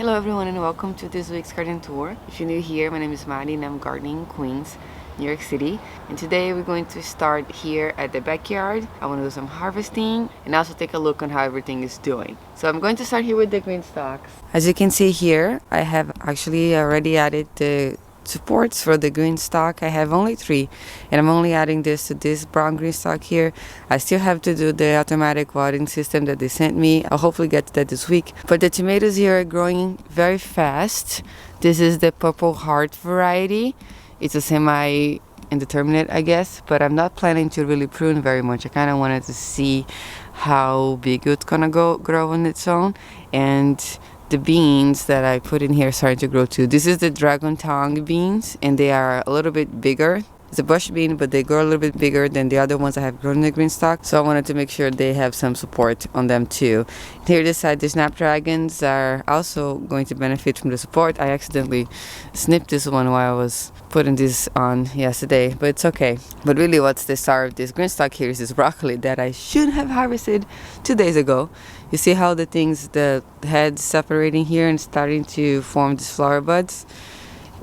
Hello everyone and welcome to this week's garden tour. If you're new here, my name is Maddie and I'm gardening in Queens, New York City. And today we're going to start here at the backyard. I want to do some harvesting and also take a look on how everything is doing. So I'm going to start here with the green stalks. As you can see here, I have actually already added the supports for the green stalk. I have only 3 and I'm only adding this to this brown green stalk here. I still have to do the automatic watering system that they sent me. I'll hopefully get to that this week. But the tomatoes here are growing very fast. This is the Purple Heart variety. It's a semi-indeterminate, I guess, but I'm not planning to really prune very much. I kind of wanted to see how big it's gonna grow on its own. And the beans that I put in here are starting to grow too. This is the dragon tongue beans and they are a little bit bigger. It's a bush bean, but they grow a little bit bigger than the other ones I have grown in the green stalk. So I wanted to make sure they have some support on them too. Here this side, the snapdragons are also going to benefit from the support. I accidentally snipped this one while I was putting this on yesterday, but it's okay. But really what's the star of this green stalk here is this broccoli that I should have harvested 2 days ago. You see how the head's separating here and starting to form these flower buds?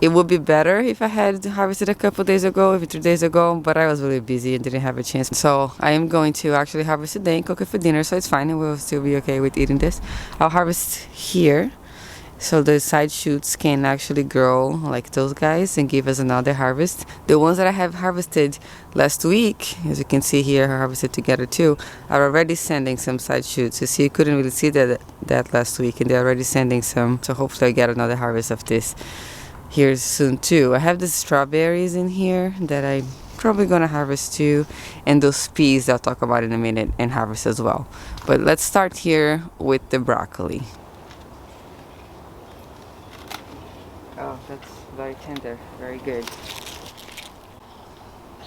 It would be better if I had harvested a couple days ago, if 3 days ago, but I was really busy and didn't have a chance. So I am going to actually harvest today and cook it for dinner, so it's fine and we'll still be okay with eating this. I'll harvest here so the side shoots can actually grow like those guys and give us another harvest. The ones that I have harvested last week, as you can see here, I harvested together too, are already sending some side shoots. You see, you couldn't really see that last week and they're already sending some, so hopefully I get another harvest of this here soon too. I have the strawberries in here that I'm probably gonna harvest too, and those peas I'll talk about in a minute and harvest as well. But let's start here with the broccoli. Oh, that's very tender, very good.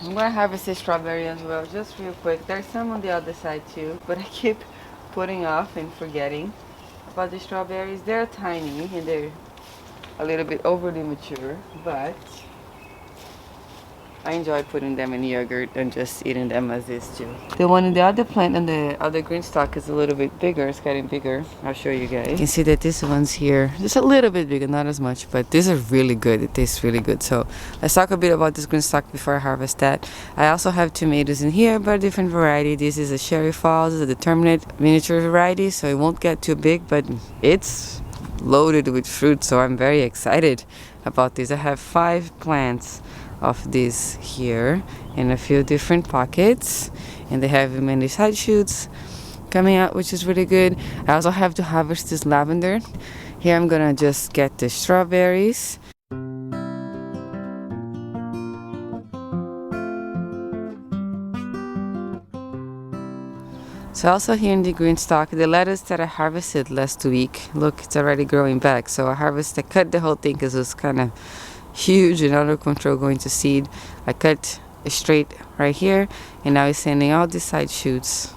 I'm gonna harvest the strawberry as well, just real quick. There's some on the other side too, but I keep putting off and forgetting about the strawberries. They're tiny and they're a little bit overly mature, but I enjoy putting them in yogurt and just eating them as is too. The one in the other plant and the other green stalk is a little bit bigger. It's getting bigger. I'll show you guys. You can see that this one's here just a little bit bigger, not as much, but these are really good. It tastes really good. So let's talk a bit about this green stalk before I harvest that. I also have tomatoes in here, but a different variety. This is a Cherry Falls, a determinate miniature variety, so it won't get too big, but it's loaded with fruit, so I'm very excited about this. I have 5 plants of this here in a few different pockets, and they have many side shoots coming out, which is really good. I also have to harvest this lavender. Here I'm gonna just get the strawberries. So also here in the green stalk, the lettuce that I harvested last week, look, it's already growing back. So I cut the whole thing because it was kind of huge and out of control going to seed. I cut it straight right here, and now it's sending all these side shoots.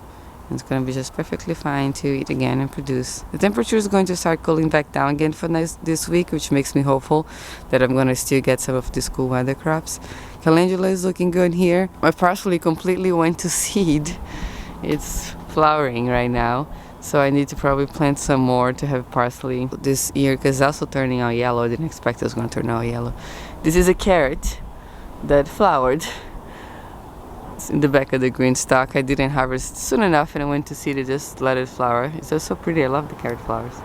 It's going to be just perfectly fine to eat again and produce. The temperature is going to start cooling back down again for this week, which makes me hopeful that I'm going to still get some of these cool weather crops. Calendula is looking good here. My parsley completely went to seed. It's flowering right now, so I need to probably plant some more to have parsley this year because it's also turning out yellow. I didn't expect it was going to turn out yellow. This is a carrot that flowered. It's in the back of the green stalk. I didn't harvest soon enough and I went to see to just let it flower. It's just so pretty. I love the carrot flowers.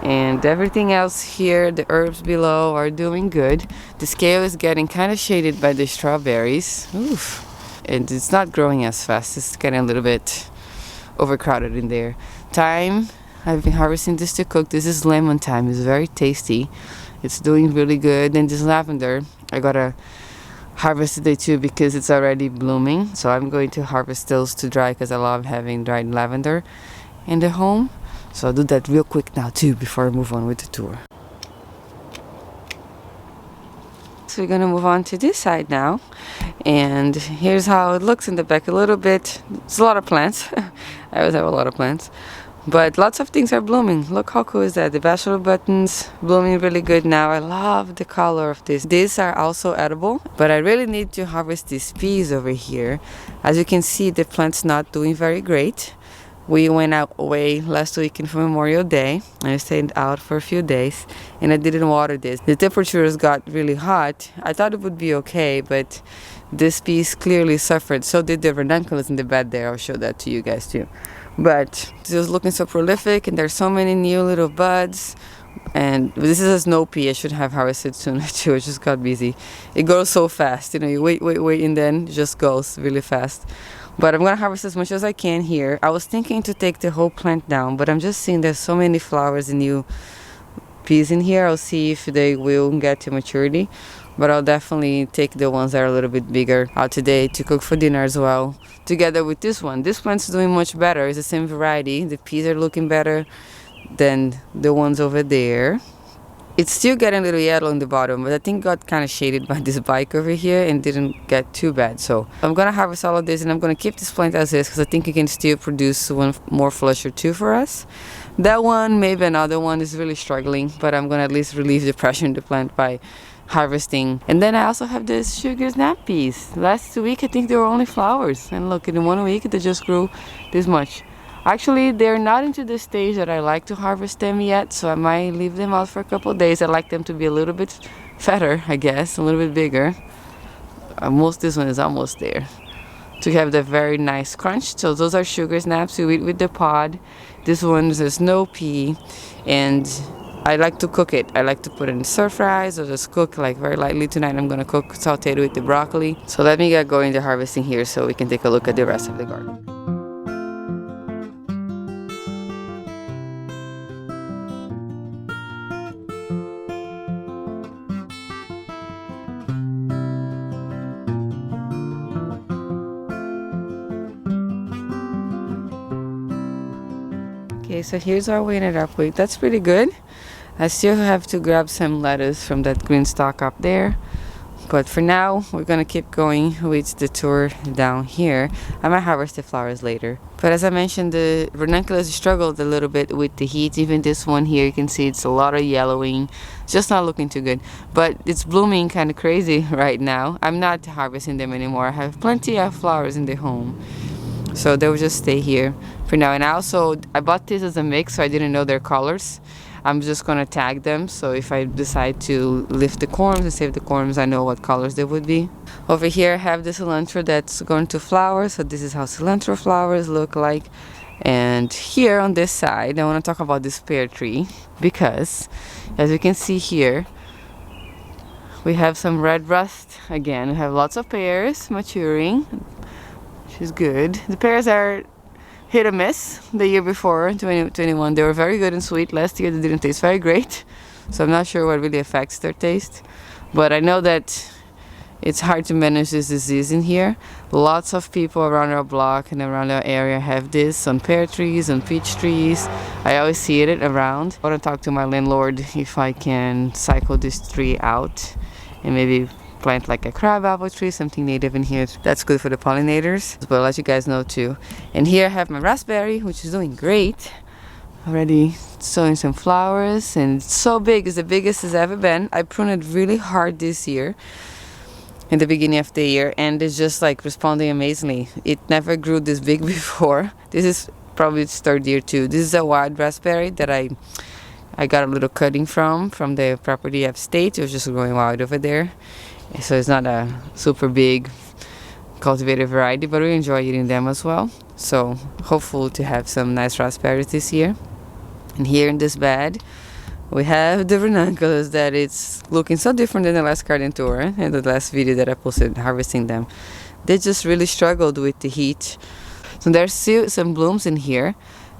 And everything else here, the herbs below, are doing good. The scale is getting kind of shaded by the strawberries. Oof. And it's not growing as fast. It's getting a little bit overcrowded in there. Thyme, I've been harvesting this to cook. This is lemon thyme. It's very tasty. It's doing really good. And this lavender, I gotta harvest today too because it's already blooming. So I'm going to harvest those to dry because I love having dried lavender in the home. So I'll do that real quick now too before I move on with the tour. So we're gonna move on to this side now, and here's how it looks in the back a little bit. It's a lot of plants. I always have a lot of plants, but lots of things are blooming. Look how cool is that. The vegetable buttons blooming really good now. I love the color of this. These are also edible, but I really need to harvest these peas over here. As you can see, the plant's not doing very great. We went out away last weekend for Memorial Day. I stayed out for a few days and I didn't water this. The temperatures got really hot. I thought it would be okay, but this piece clearly suffered. So did the ranunculus in the bed there. I'll show that to you guys too. But it was looking so prolific and there's so many new little buds. And this is a snow pea. I should have harvested sooner too. I just got busy. It goes so fast. You know, you wait, and then it just goes really fast. But I'm gonna harvest as much as I can here. I was thinking to take the whole plant down, but I'm just seeing there's so many flowers and new peas in here. I'll see if they will get to maturity. But I'll definitely take the ones that are a little bit bigger out today to cook for dinner as well. Together with this one. This plant's doing much better. It's the same variety. The peas are looking better than the ones over there. It's still getting a little yellow in the bottom, but I think got kind of shaded by this bike over here and didn't get too bad. So I'm gonna harvest all of this and I'm gonna keep this plant as is because I think it can still produce one more flush or two for us. That one, maybe another one, is really struggling, but I'm gonna at least relieve the pressure in the plant by harvesting. And then I also have this sugar snap peas. Last week I think they were only flowers, and look, in 1 week they just grew this much. Actually, they're not into the stage that I like to harvest them yet, so I might leave them out for a couple of days. I like them to be a little bit fatter, I guess, a little bit bigger. This one is almost there. To have the very nice crunch. So those are sugar snaps you eat with the pod. This one is a snow pea, and I like to cook it. I like to put it in stir fries or just cook like very lightly. Tonight I'm gonna cook sauteed with the broccoli. So let me get going to harvesting here so we can take a look at the rest of the garden. Okay, so here's what we ended up with. That's pretty good. I still have to grab some lettuce from that green stalk up there. But for now, we're gonna keep going with the tour down here. I might harvest the flowers later. But as I mentioned, the ranunculus struggled a little bit with the heat. Even this one here, you can see it's a lot of yellowing. It's just not looking too good. But it's blooming kind of crazy right now. I'm not harvesting them anymore. I have plenty of flowers in the home. So they'll just stay here for now. And I bought this as a mix, so I didn't know their colors. I'm just gonna tag them, so if I decide to lift the corms and save the corms, I know what colors they would be. Over here I have the cilantro that's going to flower, so this is how cilantro flowers look like. And here on this side, I want to talk about this pear tree, because as you can see here, we have some red rust again. We have lots of pears maturing, which is good. The pears are hit or miss. The year before, 2021, they were very good and sweet. Last year they didn't taste very great, so I'm not sure what really affects their taste. But I know that it's hard to manage this disease in here. Lots of people around our block and around our area have this on pear trees, on peach trees. I always see it around. I want to talk to my landlord if I can cycle this tree out and maybe plant like a crabapple tree, something native in here. That's good for the pollinators, but I'll let you guys know too. And here I have my raspberry, which is doing great. Already showing some flowers, and it's so big. It's the biggest it's ever been. I pruned it really hard this year in the beginning of the year, and it's just like responding amazingly. It never grew this big before. This is probably its third year too. This is a wild raspberry that I got a little cutting from the property upstate. It was just growing wild over there. So it's not a super big cultivated variety, but we enjoy eating them as well. So hopeful to have some nice raspberries this year. And here in this bed, we have the ranunculus that it's looking so different than the last garden tour and the last video that I posted harvesting them. They just really struggled with the heat. So there's still some blooms in here,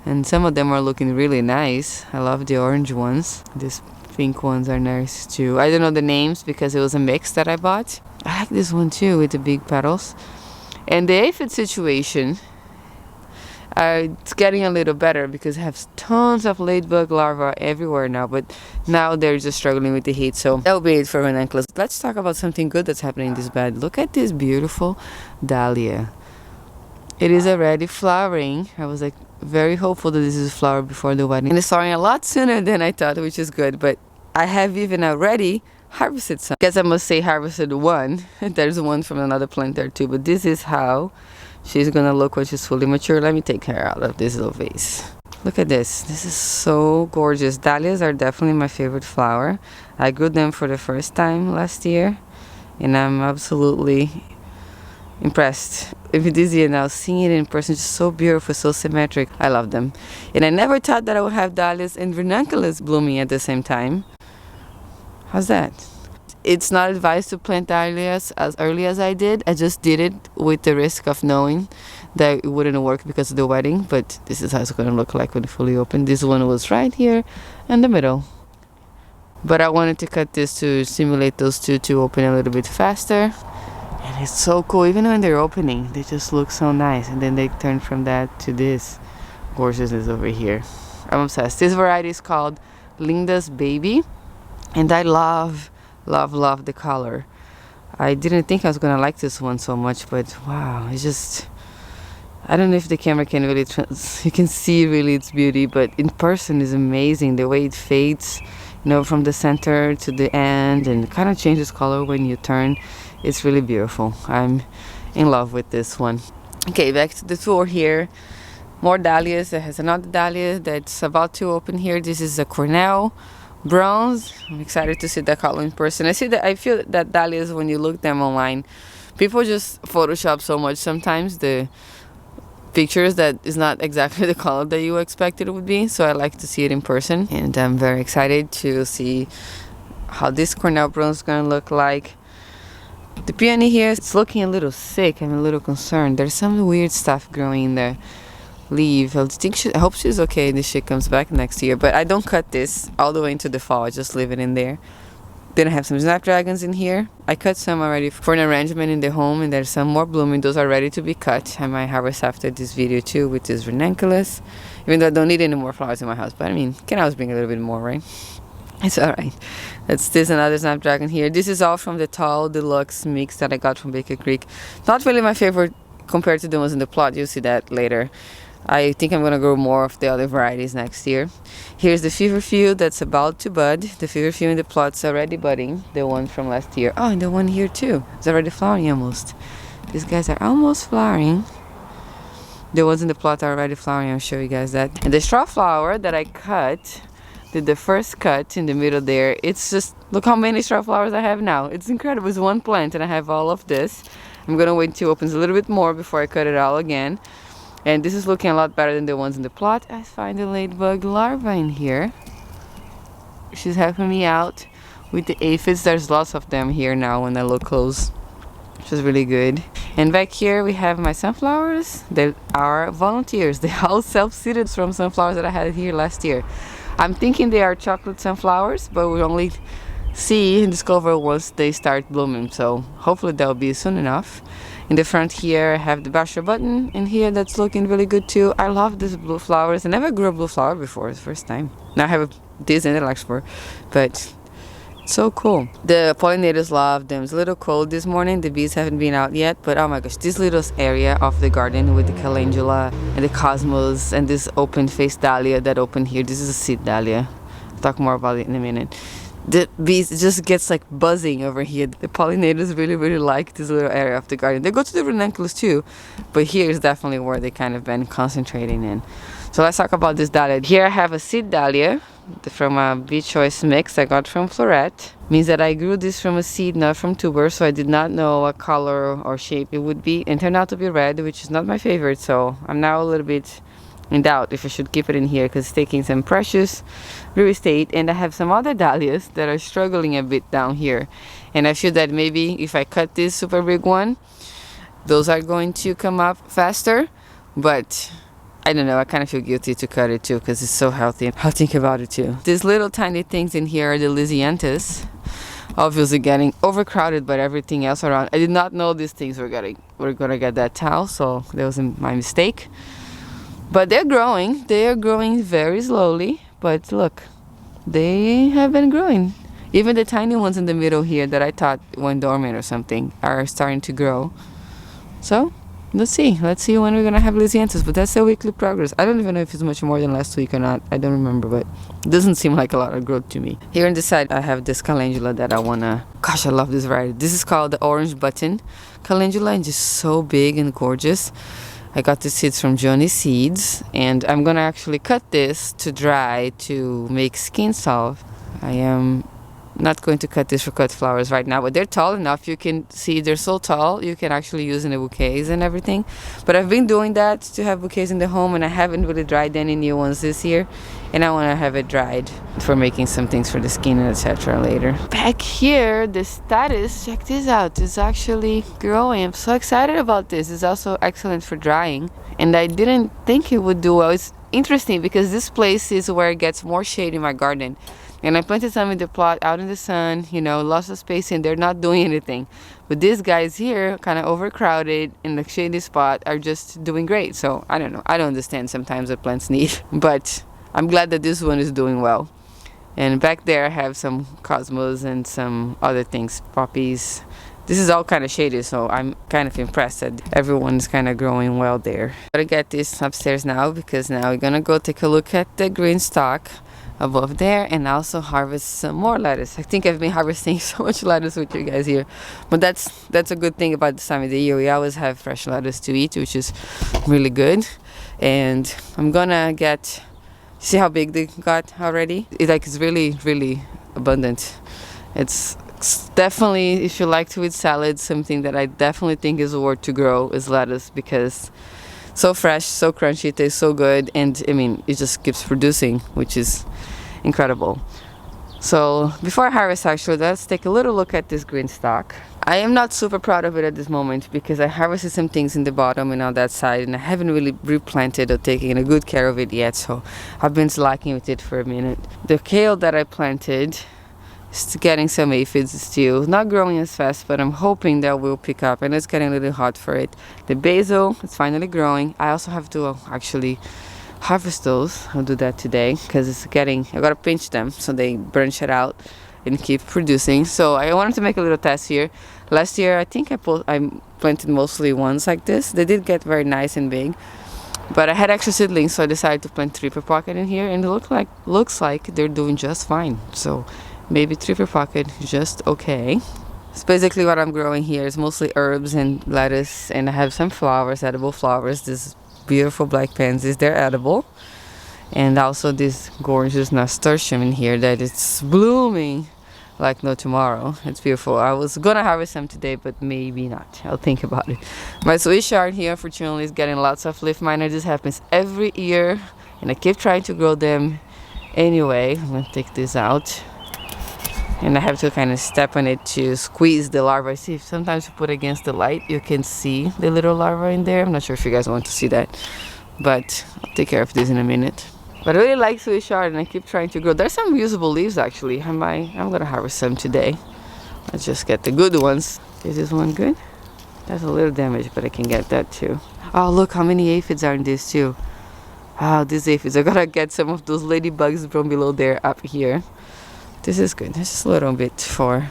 and some of them are looking really nice. I love the orange ones. These pink ones are nice too. I don't know the names because it was a mix that I bought. I like this one too with the big petals. And the aphid situation, it's getting a little better because I have tons of ladybug larvae everywhere now, but now they're just struggling with the heat. So that'll be it for ranunculus. Let's talk about something good that's happening in this bed. Look at this beautiful dahlia. It is already flowering. I was like very hopeful that this is a flower before the wedding. And it's flowering a lot sooner than I thought, which is good. But I have even already harvested some. I guess I must say harvested one. There's one from another plant there too. But this is how She's gonna look when she's fully mature. Let me take her out of this little vase. Look at this. This is so gorgeous. Dahlias are definitely my favorite flower. I grew them for the first time last year, and I'm absolutely impressed. Even this year now, seeing it in person, just so beautiful, so symmetric. I love them. And I never thought that I would have dahlias and ranunculus blooming at the same time. How's that? It's not advised to plant dahlias as early as I did. I just did it with the risk of knowing that it wouldn't work because of the wedding, but this is how it's going to look like when it fully opened. This one was right here in the middle. But I wanted to cut this to simulate those two to open a little bit faster. And it's so cool. Even when they're opening, they just look so nice. And then they turn from that to this gorgeousness over here. I'm obsessed. This variety is called Linda's Baby. And I love the color. I didn't think I was gonna like this one so much, but wow, it's just, I don't know if the camera can really you can see really its beauty, but in person is amazing. The way it fades, you know, from the center to the end, and kind of changes color when you turn. It's really beautiful. I'm in love with this one. Okay, back to the tour here. More dahlias. There has another dahlia that's about to open here. This is a Cornell bronze. I'm excited to see that color in person. I feel that dahlias, when you look them online, people just Photoshop so much sometimes the pictures that is not exactly the color that you expected it would be. So I like to see it in person, and I'm very excited to see how this Cornell bronze is gonna look like. The peony here, it's looking a little sick. I'm a little concerned. There's some weird stuff growing in there. Leave. I hope she's okay and this shit comes back next year. But I don't cut this all the way into the fall. I just leave it in there. Then I have some snapdragons in here. I cut some already for an arrangement in the home, and there's some more blooming. Those are ready to be cut. I might harvest after this video too with this ranunculus. Even though I don't need any more flowers in my house. But I mean, can always bring a little bit more, right? It's alright. There's another snapdragon here. This is all from the tall deluxe mix that I got from Baker Creek. Not really my favorite compared to the ones in the plot. You'll see that later. I think I'm gonna grow more of the other varieties next year. Here's the feverfew that's about to bud. The feverfew in the plot's already budding. The one from last year. Oh, and the one here too. It's already flowering almost. These guys are almost flowering. The ones in the plot are already flowering. I'll show you guys that. And the straw flower that I cut, did the first cut in the middle there. It's just, look how many straw flowers I have now. It's incredible. It's one plant and I have all of this. I'm gonna wait until it opens a little bit more before I cut it all again. And this is looking a lot better than the ones in the plot. I find a ladybug larva in here. She's helping me out with the aphids. There's lots of them here now when I look close, which is really good. And back here we have my sunflowers. They are volunteers. They all self-seeded from sunflowers that I had here last year. I'm thinking they are chocolate sunflowers, but we only see and discover once they start blooming. So hopefully that'll be soon enough. In the front here I have the basher button in here that's looking really good too. I love these blue flowers. I never grew a blue flower before. It's the first time. Now I have this and the larkspur, but it's so cool. The pollinators love them. It's a little cold this morning. The bees haven't been out yet, but oh my gosh, this little area of the garden with the calendula and the cosmos and this open face dahlia that opened here. This is a seed dahlia. I'll talk more about it in a minute. The bees, it just gets like buzzing over here. The pollinators really like this little area of the garden. They go to the ranunculus too, but here is definitely where they kind of been concentrating in. So let's talk about this dahlia. Here I have a seed dahlia from a Bee Choice mix I got from Floret. Means that I grew this from a seed, not from tuber, so I did not know what color or shape it would be, and turned out to be red, which is not my favorite. So I'm now a little bit in doubt if I should keep it in here because it's taking some precious real estate. And I have some other dahlias that are struggling a bit down here, and I feel that maybe if I cut this super big one, those are going to come up faster. But I don't know, I kind of feel guilty to cut it too because it's so healthy. I'll think about it too. These little tiny things in here are the Lysianthus, obviously getting overcrowded by everything else around. I did not know these things were gonna get that tall, so that was my mistake. But they're growing. They are growing very slowly. But look, they have been growing. Even the tiny ones in the middle here that I thought went dormant or something are starting to grow. So let's see when we're gonna have Lysianthus. But that's a weekly progress. I don't even know if it's much more than last week or not. I don't remember, but it doesn't seem like a lot of growth to me. Here on the side I have this calendula that I wanna, gosh, I love this variety. This is called the orange button calendula, and just so big and gorgeous. I got the seeds from Johnny Seeds, and I'm gonna actually cut this to dry to make skin salve. I am not going to cut this for cut flowers right now, but they're tall enough. You can see they're so tall you can actually use in the bouquets and everything. But I've been doing that to have bouquets in the home, and I haven't really dried any new ones this year, and I want to have it dried for making some things for the skin and etc. later. Back here, the status, check this out, it's actually growing. I'm so excited about this. It's also excellent for drying, and I didn't think it would do well. It's interesting because this place is where it gets more shade in my garden. And I planted some in the plot out in the sun, you know, lots of space, and they're not doing anything. But these guys here, kind of overcrowded in the shady spot, are just doing great. So I don't know. I don't understand sometimes what plants need. But I'm glad that this one is doing well. And back there I have some cosmos and some other things, poppies. This is all kind of shady, so I'm kind of impressed that everyone's kind of growing well there. I'm gonna get this upstairs now, because now we're gonna go take a look at the green stalk above there, and also harvest some more lettuce. I think I've been harvesting so much lettuce with you guys here, but that's a good thing about this time of the year. We always have fresh lettuce to eat, which is really good. And I'm gonna get, see how big they got already? It's really abundant. It's definitely, if you like to eat salad, something that I definitely think is worth to grow is lettuce, because so fresh, so crunchy, it tastes so good, and I mean, it just keeps producing, which is incredible. So before I harvest, actually, let's take a little look at this green stalk. I am not super proud of it at this moment, because I harvested some things in the bottom and on that side, and I haven't really replanted or taken a good care of it yet, so I've been slacking with it for a minute. The kale that I planted, getting some aphids still, not growing as fast, but I'm hoping that will pick up, and it's getting a little hot for it. The basil is finally growing. I also have to actually harvest those. I'll do that today, because it's getting, I gotta pinch them so they branch it out and keep producing. So I wanted to make a little test here. Last year I think I planted mostly ones like this. They did get very nice and big, but I had extra seedlings, so I decided to plant triple pocket in here, and it looks like they're doing just fine. So maybe triple pocket just okay. It's basically what I'm growing here is mostly herbs and lettuce, and I have some flowers, edible flowers. These beautiful black pansies, they're edible, and also this gorgeous nasturtium in here that is blooming like no tomorrow. It's beautiful. I was gonna harvest some today, but maybe not. I'll think about it. My Swiss chard here, unfortunately, is getting lots of leaf miner. This happens every year, and I keep trying to grow them anyway. I'm gonna take this out, and I have to kind of step on it to squeeze the larva. See, if sometimes you put against the light, you can see the little larva in there. I'm not sure if you guys want to see that, but I'll take care of this in a minute. But I really like Swiss chard, and I keep trying to grow. There's some usable leaves actually. I'm gonna harvest some today. Let's just get the good ones. Is this one good? That's a little damaged, but I can get that too. Oh, look how many aphids are in this too. Wow, these aphids. I gotta get some of those ladybugs from below there up here. This is good. This is a little bit to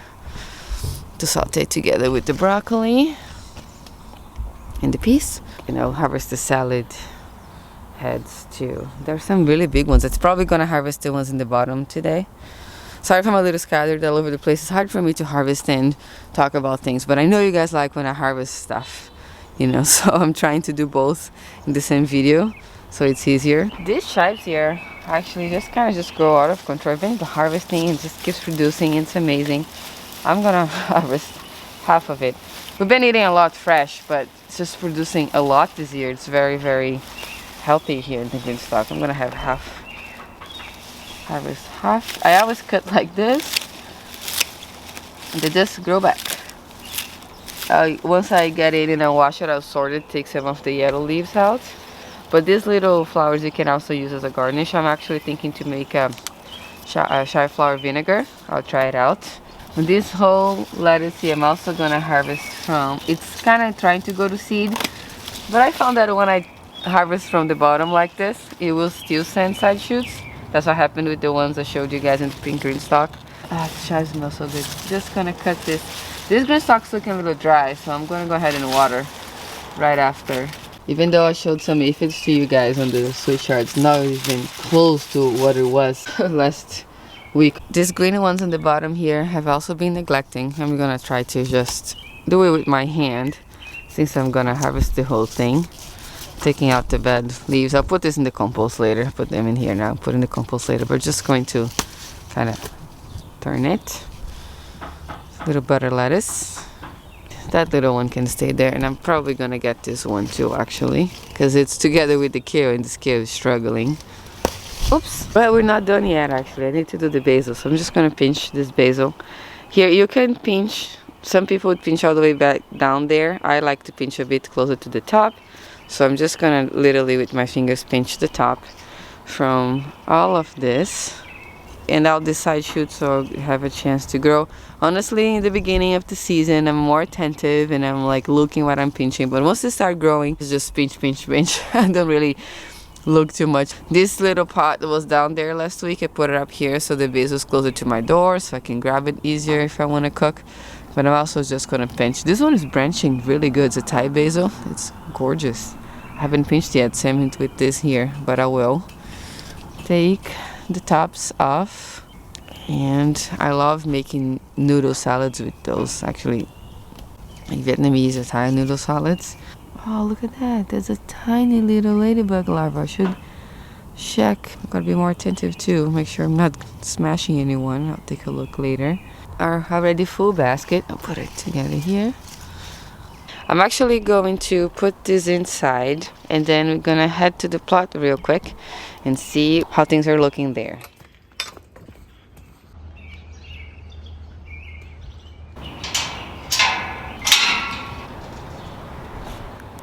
saute together with the broccoli and the peas. And I'll harvest the salad heads too. There's some really big ones. It's probably gonna harvest the ones in the bottom today. Sorry if I'm a little scattered all over the place. It's hard for me to harvest and talk about things, but I know you guys like when I harvest stuff, you know, so I'm trying to do both in the same video so it's easier. These chives here actually just kind of grow out of control. I've been harvesting and just keeps producing. It's amazing. I'm gonna harvest half of it. We've been eating a lot fresh, but it's just producing a lot this year. It's very healthy here in the green stalk. I'm gonna have harvest half. I always cut like this, and they just grow back. Once I get it and I wash it, I'll sort it, take some of the yellow leaves out. But these little flowers you can also use as a garnish. I'm actually thinking to make a shy flower vinegar. I'll try it out. And this whole lettuce here I'm also gonna harvest from. It's kind of trying to go to seed, but I found that when I harvest from the bottom like this, it will still send side shoots. That's what happened with the ones I showed you guys in the pink green stalk. Ah, the chives smell so good. Just gonna cut this. This green stalk's looking a little dry, so I'm gonna go ahead and water right after. Even though I showed some aphids to you guys on the switch yards, not even close to what it was last week. These green ones on the bottom here have also been neglecting. I'm gonna try to just do it with my hand since I'm gonna harvest the whole thing. Taking out the bad leaves. I'll put this in the compost later. Put them in here now. Put in the compost later. We're just going to kind of turn it. Little butter lettuce. That little one can stay there, and I'm probably gonna get this one too, actually, because it's together with the kale, and this kale is struggling. Oops. But we're not done yet, actually. I need to do the basil, so I'm just gonna pinch this basil. Here, you can pinch. Some people would pinch all the way back down there. I like to pinch a bit closer to the top, so I'm just gonna literally with my fingers pinch the top from all of this. And all these side shoots so have a chance to grow. Honestly, in the beginning of the season, I'm more attentive and I'm like looking what I'm pinching. But once they start growing, it's just pinch, pinch, pinch. I don't really look too much. This little pot that was down there last week, I put it up here so the basil is closer to my door so I can grab it easier if I want to cook. But I'm also just gonna pinch. This one is branching really good. It's a Thai basil. It's gorgeous. I haven't pinched yet, same with this here, but I will. Take the tops off, and I love making noodle salads with those, actually, like Vietnamese or Thai noodle salads. Oh, look at that, there's a tiny little ladybug larva. I should check. I've got to be more attentive too, make sure I'm not smashing anyone. I'll take a look later. Our already full basket, I'll put it together here. I'm actually going to put this inside, and then we're gonna head to the plot real quick and see how things are looking there.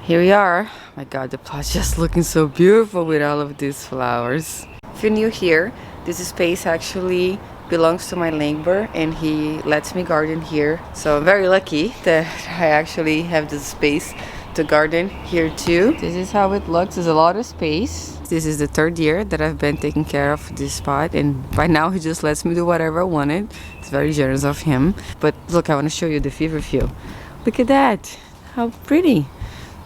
Here we are. My god, the plot's just looking so beautiful with all of these flowers. If you're new here, this space actually belongs to my neighbor, and he lets me garden here. So I'm very lucky that I actually have the space to garden here too. This is how it looks. There's a lot of space. This is the third year that I've been taking care of this spot, and by now he just lets me do whatever I wanted. It's very generous of him. But look, I want to show you the feverfew. Look at that. How pretty.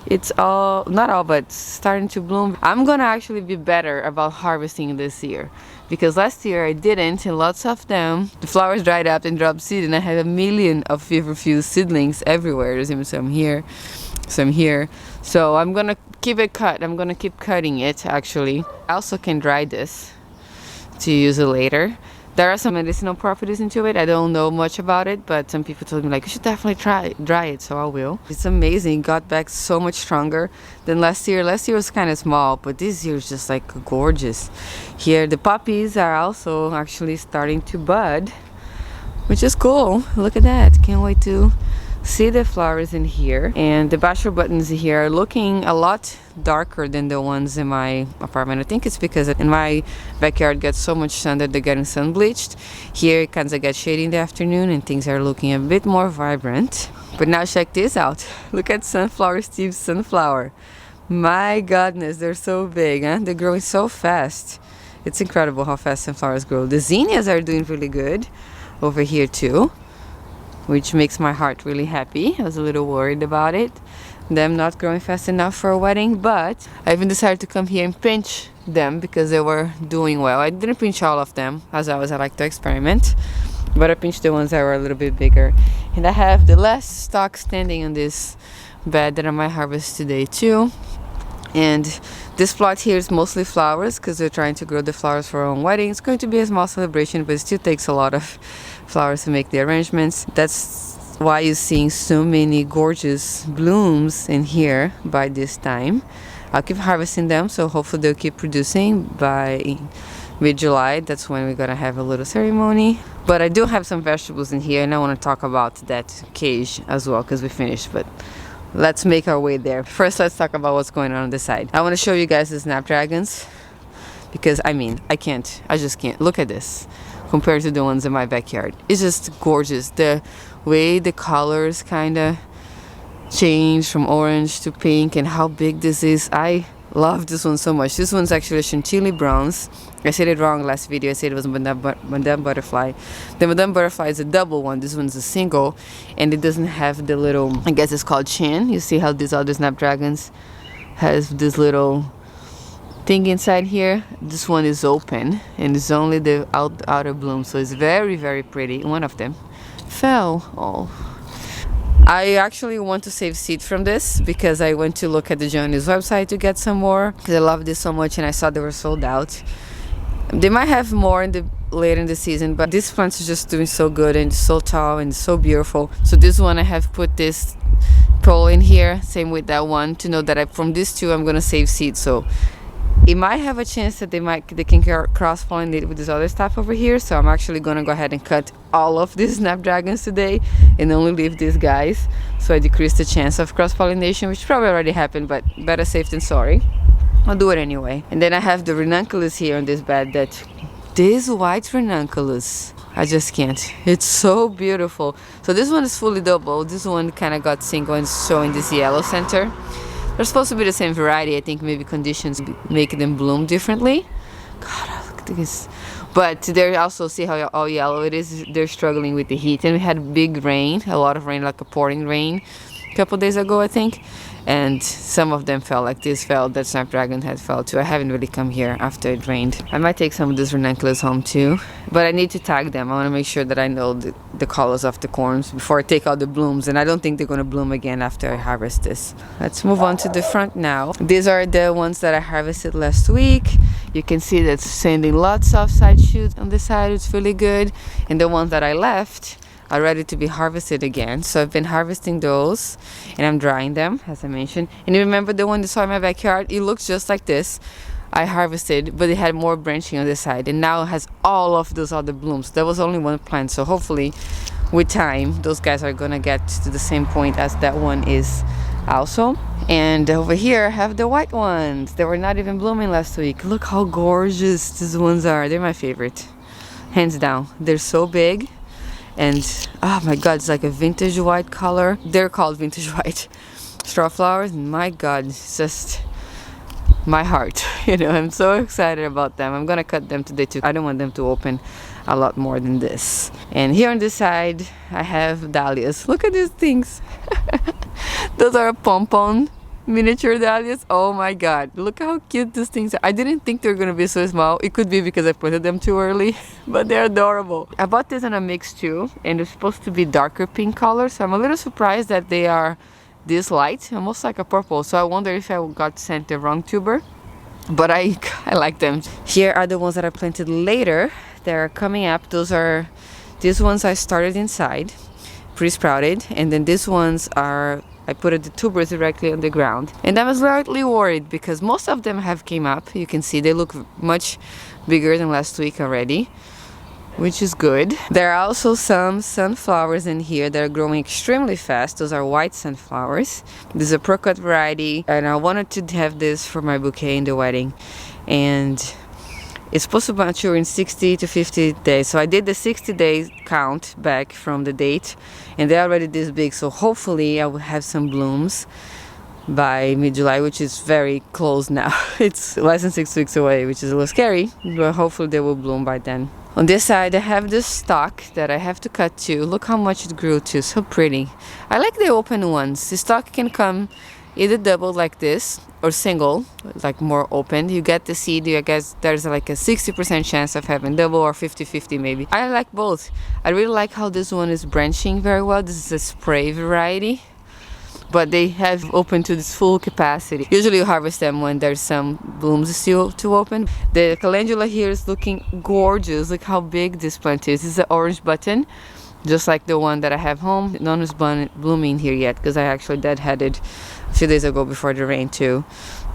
It's all, not all, but starting to bloom. I'm gonna actually be better about harvesting this year, because last year I didn't, and lots of them, the flowers dried up and dropped seed, and I had a million of feverfew seedlings everywhere. There's even some here, some here. So I'm gonna keep it cut. I'm gonna keep cutting it, actually. I also can dry this to use it later. There are some medicinal properties into it. I don't know much about it, but some people told me like, you should definitely dry it, so I will. It's amazing. Got back so much stronger than last year. Last year was kind of small, but this year is just like gorgeous. Here the poppies are also actually starting to bud, which is cool. Look at that. Can't wait to see the flowers in here. And the bachelor buttons here are looking a lot darker than the ones in my apartment. I think it's because in my backyard gets so much sun that they're getting sun bleached. Here it kind of gets shady in the afternoon and things are looking a bit more vibrant. But now check this out. Look at Sunflower Steve's sunflower. My goodness, they're so big, huh? They're growing so fast. It's incredible how fast sunflowers grow. The zinnias are doing really good over here too, which makes my heart really happy. I was a little worried about it, them not growing fast enough for a wedding, but I even decided to come here and pinch them because they were doing well. I didn't pinch all of them, as always I like to experiment, but I pinched the ones that were a little bit bigger. And I have the last stalk standing on this bed that I might harvest today too. And this plot here is mostly flowers because they're trying to grow the flowers for our own wedding. It's going to be a small celebration, but it still takes a lot of flowers to make the arrangements. That's why you're seeing so many gorgeous blooms in here by this time. I'll keep harvesting them, so hopefully they'll keep producing by mid-July. That's when we're gonna have a little ceremony. But I do have some vegetables in here, and I want to talk about that cage as well because we finished, but let's make our way there. First, let's talk about what's going on the side. I want to show you guys the snapdragons because I just can't. Look at this compared to the ones in my backyard. It's just gorgeous. The way the colors kind of change from orange to pink and how big this is. I Love this one so much. This one's actually chantilly browns. I said it wrong last video. I said it was Madame Butterfly. The Madame Butterfly is a double one. This one's a single, and it doesn't have the little, I guess it's called chin. You see how these other snapdragons has this little thing inside here. This one is open, and it's only the outer bloom, so it's very, very pretty. One of them fell. Oh, I actually want to save seed from this because I went to look at the Johnny's website to get some more because I love this so much, and I saw they were sold out. They might have more in the later in the season, but this plant is just doing so good and so tall and so beautiful. So this one I have put this pole in here, same with that one, to know that from these two I'm gonna save seed. So it might have a chance that they can cross-pollinate with this other stuff over here. So I'm actually gonna go ahead and cut all of these snapdragons today and only leave these guys, so I decrease the chance of cross-pollination, which probably already happened, but better safe than sorry. I'll do it anyway. And then I have the ranunculus here on this bed. That this white ranunculus, I just can't. It's so beautiful. So this one is fully double. This one kind of got single and showing this yellow center. They're supposed to be the same variety. I think maybe conditions make them bloom differently. God, look at this. But they also, see how all yellow it is. They're struggling with the heat. And we had big rain, a lot of rain, like a pouring rain a couple days ago, I think. And some of them fell, like this fell, that snapdragon had fell too. I haven't really come here after it rained. I might take some of this ranunculus home too, but I need to tag them. I want to make sure that I know the colors of the corms before I take out the blooms, and I don't think they're going to bloom again after I harvest this. Let's move on to the front now. These are the ones that I harvested last week. You can see that's sending lots of side shoots on the side. It's really good. And the ones that I left are ready to be harvested again. So I've been harvesting those and I'm drying them, as I mentioned. And you remember the one you saw in my backyard? It looks just like this. I harvested, but it had more branching on the side, and now it has all of those other blooms. There was only one plant, so hopefully with time those guys are gonna get to the same point as that one is also. And over here I have the white ones. They were not even blooming last week. Look how gorgeous these ones are. They're my favorite, hands down. They're so big. And oh my god, it's like a vintage white color. They're called vintage white straw flowers. My god, it's just my heart. You know, I'm so excited about them. I'm gonna cut them today too. I don't want them to open a lot more than this. And here on this side I have dahlias. Look at these things. Those are pompon miniature dahlias. Oh my god, look how cute these things are. I didn't think they were gonna be so small. It could be because I planted them too early, but they're adorable. I bought this in a mix too, and it's supposed to be darker pink color, so I'm a little surprised that they are this light, almost like a purple. So I wonder if I got sent the wrong tuber, but I like them. Here are the ones that I planted later. They're coming up. These ones I started inside, pre-sprouted, and then these ones are, I put the tubers directly on the ground. And I was slightly worried because most of them have came up. You can see they look much bigger than last week already, which is good. There are also some sunflowers in here that are growing extremely fast. Those are white sunflowers. This is a pro-cut variety, and I wanted to have this for my bouquet in the wedding. And it's supposed to mature in 60 to 50 days. So I did the 60 days count back from the date, and they're already this big. So hopefully I will have some blooms by mid-July, which is very close now. It's less than 6 weeks away, which is a little scary, but hopefully they will bloom by then. On this side I have this stalk that I have to cut too. Look how much it grew too, so pretty. I like the open ones. The stalk can come either double like this or single, like more open. You get the seed, I guess there's like a 60% chance of having double, or 50-50 maybe. I like both. I really like how this one is branching very well. This is a spray variety, but they have opened to this full capacity. Usually you harvest them when there's some blooms still to open. The calendula here is looking gorgeous. Look how big this plant is. This is an orange button, just like the one that I have home. None is blooming here yet because I actually deadheaded a few days ago before the rain too.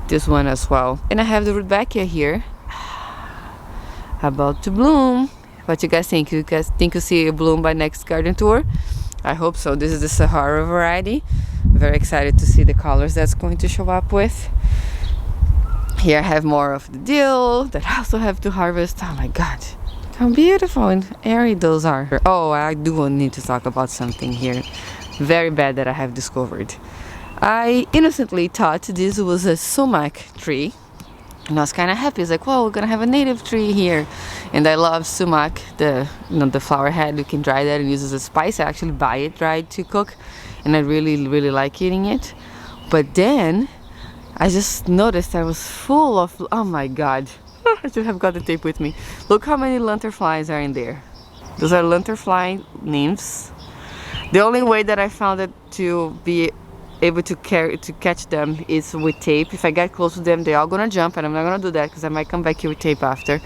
This one as well. And I have the rudbeckia here, about to bloom. What you guys think? You guys think you'll see a bloom by next garden tour? I hope so. This is the Sahara variety. Very excited to see the colors that's going to show up with. Here I have more of the dill that I also have to harvest. Oh my god, how beautiful and airy those are. Oh, I do need to talk about something here very bad that I have discovered. I innocently thought this was a sumac tree, and I was kind of happy. It's like, well, we're gonna have a native tree here. And I love sumac, the flower head. You can dry that and use it as a spice. I actually buy it dried to cook, and I really like eating it. But then I just noticed I was full of, oh my god, I should have got the tape with me. Look how many lanternflies are in there. Those are lanternfly nymphs. The only way that I found it to be able to catch them is with tape. If I get close to them, they're all gonna jump, and I'm not gonna do that because I might come back here with tape after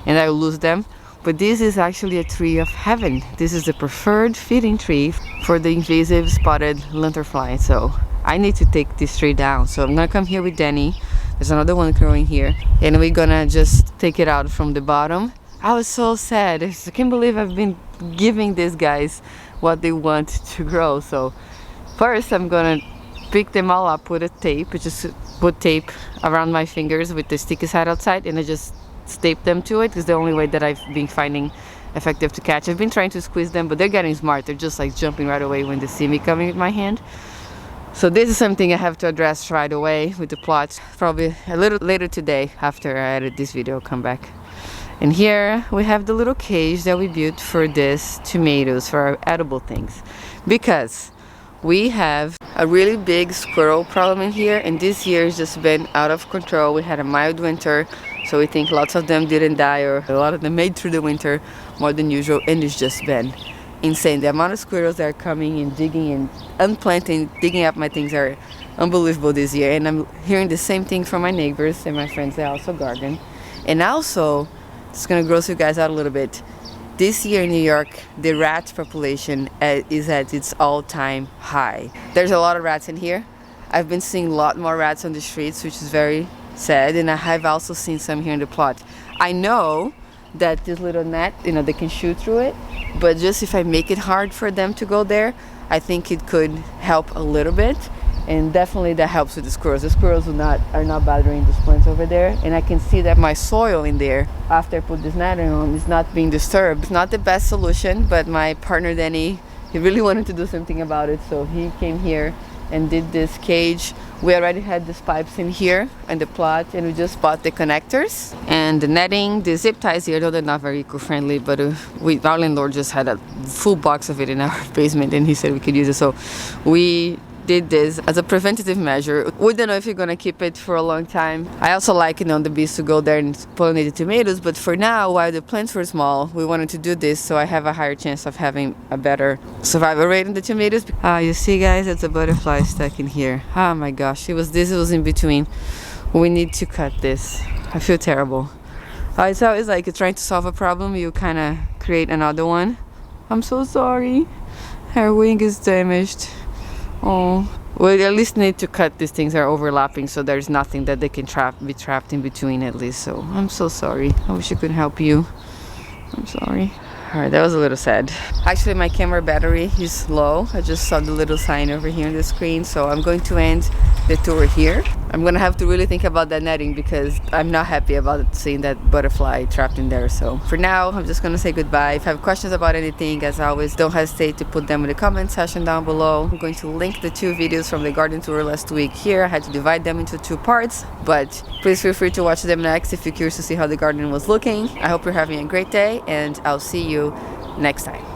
and I will lose them. But this is actually a tree of heaven. This is the preferred feeding tree for the invasive spotted lanternfly. So I need to take this tree down. So I'm gonna come here with Danny. There's another one growing here, and we're gonna just take it out from the bottom. I was so sad. I can't believe I've been giving these guys what they want to grow. So first I'm gonna pick them all up with a tape. Just put tape around my fingers with the sticky side outside, and I just tape them to it. It's the only way that I've been finding effective to catch. I've been trying to squeeze them, but they're getting smart. They're just like jumping right away when they see me coming with my hand. So this is something I have to address right away with the plot. Probably a little later today after I edit this video, come back. And here we have the little cage that we built for these tomatoes, for our edible things, because we have a really big squirrel problem in here, and this year has just been out of control. We had a mild winter, so we think lots of them didn't die, or a lot of them made through the winter more than usual, and it's just been insane. The amount of squirrels that are coming and digging and unplanting, digging up my things are unbelievable this year. And I'm hearing the same thing from my neighbors and my friends that also garden. And also, it's gonna gross you guys out a little bit. This year in New York, the rat population is at its all-time high. There's a lot of rats in here. I've been seeing a lot more rats on the streets, which is very sad, and I have also seen some here in the plot. I know that this little net, they can shoot through it, but just if I make it hard for them to go there, I think it could help a little bit. And definitely that helps with the squirrels. The squirrels are not bothering these plants over there, and I can see that my soil in there, after I put this netting on, is not being disturbed. It's not the best solution, but my partner Danny, he really wanted to do something about it, so he came here and did this cage. We already had these pipes in here in the plot, and we just bought the connectors and the netting, the zip ties here, though they're not very eco-friendly, but our landlord just had a full box of it in our basement, and he said we could use it, so we did this as a preventative measure. We don't know if you're gonna keep it for a long time. I also like, the bees to go there and pollinate the tomatoes, but for now, while the plants were small, we wanted to do this so I have a higher chance of having a better survival rate in the tomatoes. You see guys, it's a butterfly stuck in here. Oh my gosh, it was in between. We need to cut this. I feel terrible. It's always like you're trying to solve a problem, you kind of create another one. I'm so sorry. Her wing is damaged. Oh, we at least need to cut these things that are overlapping, so there's nothing that they can be trapped in between at least. So I'm so sorry. I wish I could help you. I'm sorry. Alright, that was a little sad. Actually, my camera battery is low. I just saw the little sign over here on the screen, so I'm going to end the tour here. I'm gonna have to really think about that netting because I'm not happy about seeing that butterfly trapped in there. So for now, I'm just gonna say goodbye. If you have questions about anything, as always, don't hesitate to put them in the comment section down below. I'm going to link the 2 videos from the garden tour last week here. I had to divide them into 2 parts, but please feel free to watch them next if you're curious to see how the garden was looking. I hope you're having a great day, and I'll see you next time.